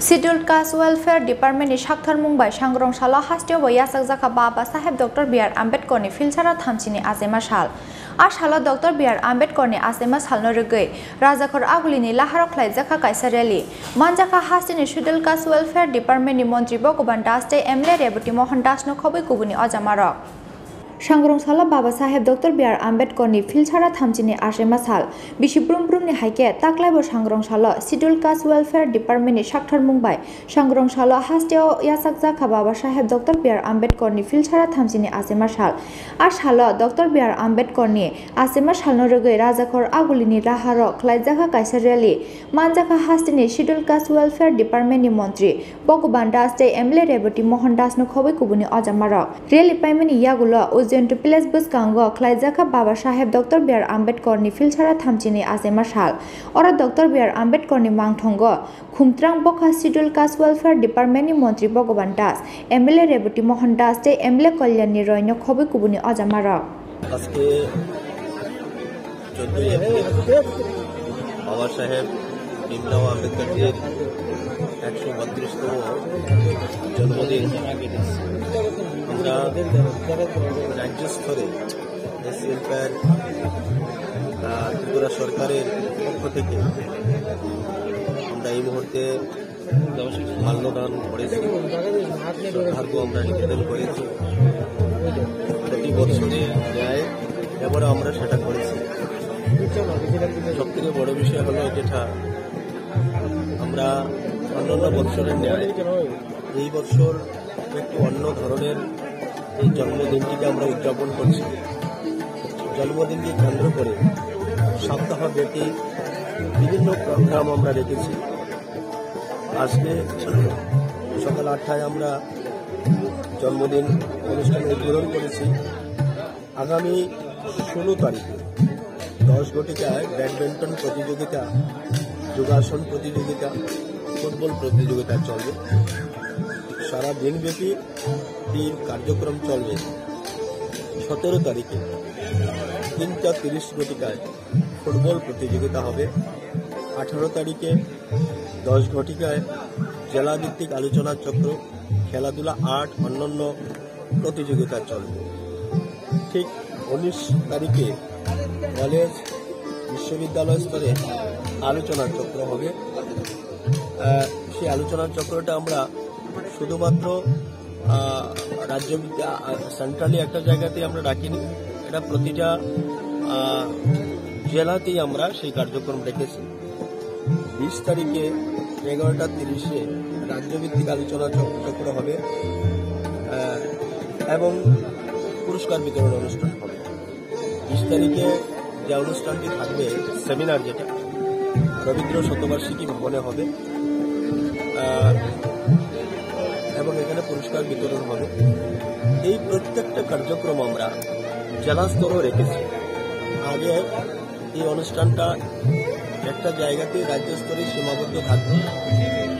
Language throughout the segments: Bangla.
Scheduled Caste Welfare Department ni Shakthar Mumbai Sangrong Shala Hasteo Yasak Zaka Baba Saheb Dr. B.R. Ambedkar ni Filchara Thamchini Azema Shal. Ashala Dr. B.R. Ambedkar ni Azema Shal no Rugui. Rajakor Aguli ni Laharo Klai Zaka Kaisareli. Manjaka Hasti ni Scheduled Caste Welfare Department ni Montri Bokoban Daste Emle Rebuti Mohan Das no Khobi Kubuni Ajamarok. Sangrong Shala Baba Saheb Dr. B.R. Ambedkar ni Filchara Thamchini Azema Shal. Bishibrum Brum ni Haike Taklaibo Sangrong Shala Scheduled Caste Welfare Department ni Shakthar Mumbai Sangrong Shala Hasteo Yasak Zaka Baba Saheb Dr. B.R. Ambedkar ni Filchara Thamchini Azema Shal. Ashala Dr. B.R. Ambedkar ni Azema Shal no Rugui Rajakor Aguli ni Laharo Klai Zaka Kaisareli. Manjaka Hasti ni Scheduled Caste Welfare Department ni Montri Bokoban Daste Emle Rebuti Mohan Das no Khobi Kubuni Ajamarok. Reli Paimani Yagulo Uzentu Piles Buskango Klai Zaka Baba Saheb Dr. B.R. Ambedkar ni Filchara Thamchini Azema Shal. Ora Dr. B.R. Ambedkar ni Mangthongo Khumtrang Bokha Scheduled Caste Welfare Department ni Montri Bokoban Das Emle Rebuti Mohan Das te Emle Kolyan ni Roy no Khobi Kubuni Ajamarok. আজকে 14 এপ্রিল বাবা সাহেব ভীমরাও আম্বেদকরের 132তম জন্মদিন আমরা রাজ্য স্তরে এসএলফের ত্রিপুরা সরকারের পক্ষ থেকে আমরা এই মুহূর্তে মাল্যদান করেছি, শ্রদ্ধার্ঘ্য আমরা নিবেদন করেছি। প্রতি বছরের ন্যায় এবারও আমরা সেটা করেছি। সবথেকে বড় বিষয় হলো যেটা আমরা অন্যান্য বছরের ন্যায় এই বছর একটু অন্য ধরনের এই জন্মদিনটিকে আমরা উদযাপন করছি। জন্মদিনকে কেন্দ্র করে সপ্তাহব্যাপী বিভিন্ন প্রোগ্রাম আমরা রেখেছি। আজকে সকাল 8টায় আমরা জন্মদিন অনুষ্ঠান উদ্বোধন করেছি। আগামী 16 তারিখে 10 ঘটিকায় ব্যাডমিন্টন প্রতিযোগিতা, যোগাসন প্রতিযোগিতা, ফুটবল প্রতিযোগিতা চলবে। সারা দিনব্যাপী এই কার্যক্রম চলবে। 17 তারিখে 3:30 ঘটিকায় ফুটবল প্রতিযোগিতা হবে। 18 তারিখে 10 ঘটিকায় জেলাভিত্তিক আলোচনা চক্র, খেলাধুলা, আর্ট, অন্যান্য প্রতিযোগিতা চলবে। ঠিক 19 তারিখে কলেজ, বিশ্ববিদ্যালয় স্তরে আলোচনা চক্র হবে। সেই আলোচনা চক্রটা আমরা শুধুমাত্র রাজ্য সেন্ট্রালি একটা জায়গাতে আমরা রাখিনি, এটা প্রতিটা জেলাতেই আমরা সেই কার্যক্রম রেখেছি। 20 তারিখে 11:30-এ রাজ্যভিত্তিক আলোচনা চক্র হবে এবং পুরস্কার বিতরণ অনুষ্ঠান হবে। 20 তারিখে যে অনুষ্ঠানটি থাকবে, সেমিনার, যেটা রবীন্দ্র শতবার্ষিকী ভবনে হবে এবং এখানে পুরস্কার বিতরণ হবে। এই প্রত্যেকটা কার্যক্রম আমরা জেলা স্তরেও রেখেছি। আগে এই অনুষ্ঠানটা একটা জায়গাতে রাজ্য স্তরে সীমাবদ্ধ থাকত।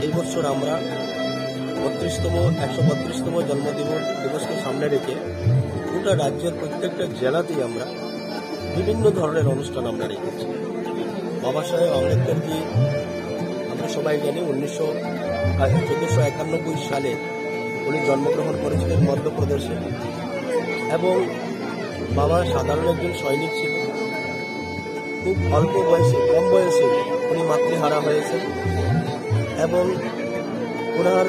এই বছর আমরা 132তম জন্মদিবসকে সামনে রেখে গোটা রাজ্যের প্রত্যেকটা জেলাতেই আমরা বিভিন্ন ধরনের অনুষ্ঠান আমরা রেখেছি। বাবা সাহেব আম্বেদকরজি আমরা সবাই জানি 1491 সালে উনি জন্মগ্রহণ করেছিলেন মধ্যপ্রদেশে এবং বাবা সাধারণ একজন সৈনিক ছিলেন। খুব অল্প বয়সে, কম বয়সে উনি মাতৃহারা হয়েছেন এবং ওনার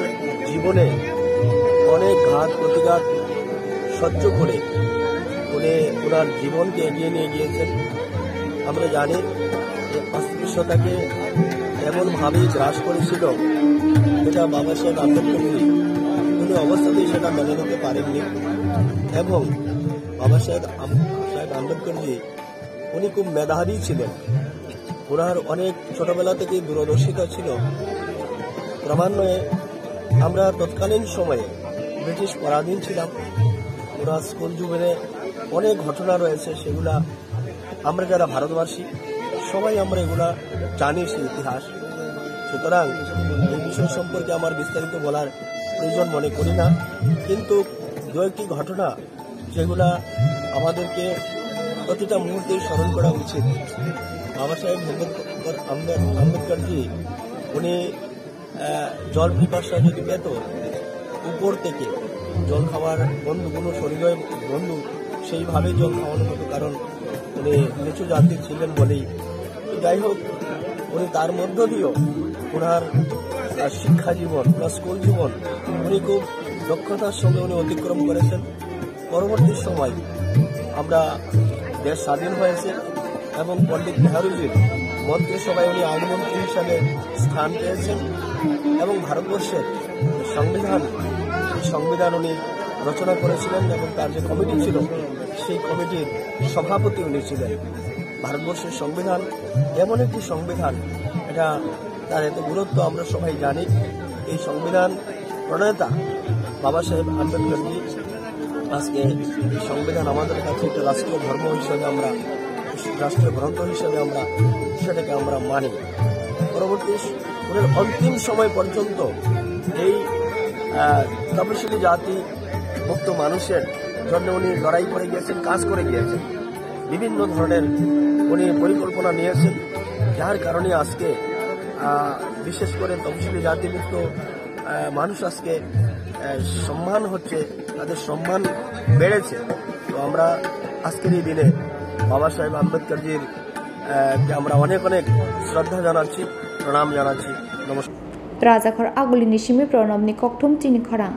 জীবনে অনেক ঘাত প্রতিঘাত সহ্য করে উনি ওনার জীবনকে এগিয়ে নিয়ে গিয়েছেন। আমরা জানি যে অস্পৃশ্যতাকে এমনভাবেই গ্রাস করেছিল যেটা বাবা সাহেব আম্বেদকর উনি অবস্থাতেই সেটা মেনে নিতে পারেননি এবং বাবা সাহেব আম্বেদকরজি উনি খুব মেধাবী ছিলেন। ওনার অনেক ছোটবেলা থেকেই দূরদর্শিতা ছিল। ক্রমান্বয়ে আমরা তৎকালীন সময়ে ব্রিটিশ পরাধীন ছিলাম। ওনার স্কুল জীবনে অনেক ঘটনা রয়েছে, সেগুলা আমরা যারা ভারতবাসী সবাই আমরা এগুলা জানি, সে ইতিহাস। সুতরাং এই বিষয় সম্পর্কে আমার বিস্তারিত বলার প্রয়োজন মনে করি না, কিন্তু দু একটি ঘটনা যেগুলা আমাদেরকে প্রতিটা মুহূর্তেই স্মরণ করা উচিত। বাবা সাহেব আম্বেদকরজি উনি জল পিপাসা যদি পেত উপর থেকে জল খাওয়ার বন্ধু কোনো শরীরের বন্ধু সেইভাবে জল খাওয়ানো হতো, কারণ উনি নিচু জাতির ছিলেন বলেই। যাই হোক, উনি তার মধ্য দিয়েও ওনার শিক্ষা জীবন বা স্কুল জীবন উনি খুব দক্ষতার সঙ্গে উনি অতিক্রম করেছেন। পরবর্তী সময় আমরা দেশ স্বাধীন হয়েছে এবং পণ্ডিত নেহরুজির মন্ত্রিসভায় উনি আইনমন্ত্রী হিসাবে স্থান পেয়েছেন এবং ভারতবর্ষের সংবিধান উনি রচনা করেছিলেন এবং তার যে কমিটি ছিল সেই কমিটির সভাপতি উনি ছিলেন। ভারতবর্ষের সংবিধান এমন একটি সংবিধান, এটা তার এত গুরুত্ব আমরা সবাই জানি। এই সংবিধান প্রণেতা বাবা সাহেব আম্বেদকরজি আজকে এই সংবিধান আমাদের কাছে একটা রাষ্ট্রীয় ধর্ম হিসেবে আমরা, রাষ্ট্রীয় গ্রন্থ হিসেবে আমরা সেটাকে আমরা মানি। পরবর্তী অন্তিম সময় পর্যন্ত এই তপশিলি জাতি মুক্ত মানুষের জন্য উনি লড়াই করে গিয়েছেন, কাজ করে গিয়েছেন, বিভিন্ন ধরনের উনি পরিকল্পনা নিয়েছেন, যার কারণে আজকে বিশেষ করে তপশিলি জাতিভুক্ত মানুষ আজকে সম্মান হচ্ছে, তাদের সম্মান বেড়েছে। তো আমরা আজকের এই দিনে বাবা সাহেব আম্বেদকরজির আমরা অনেক অনেক শ্রদ্ধা জানাচ্ছি, প্রণাম জানাচ্ছি। নমস্কার। রাজাখর আগুলিনি সিমি প্রণবনি ককথুম চিনি খরাং।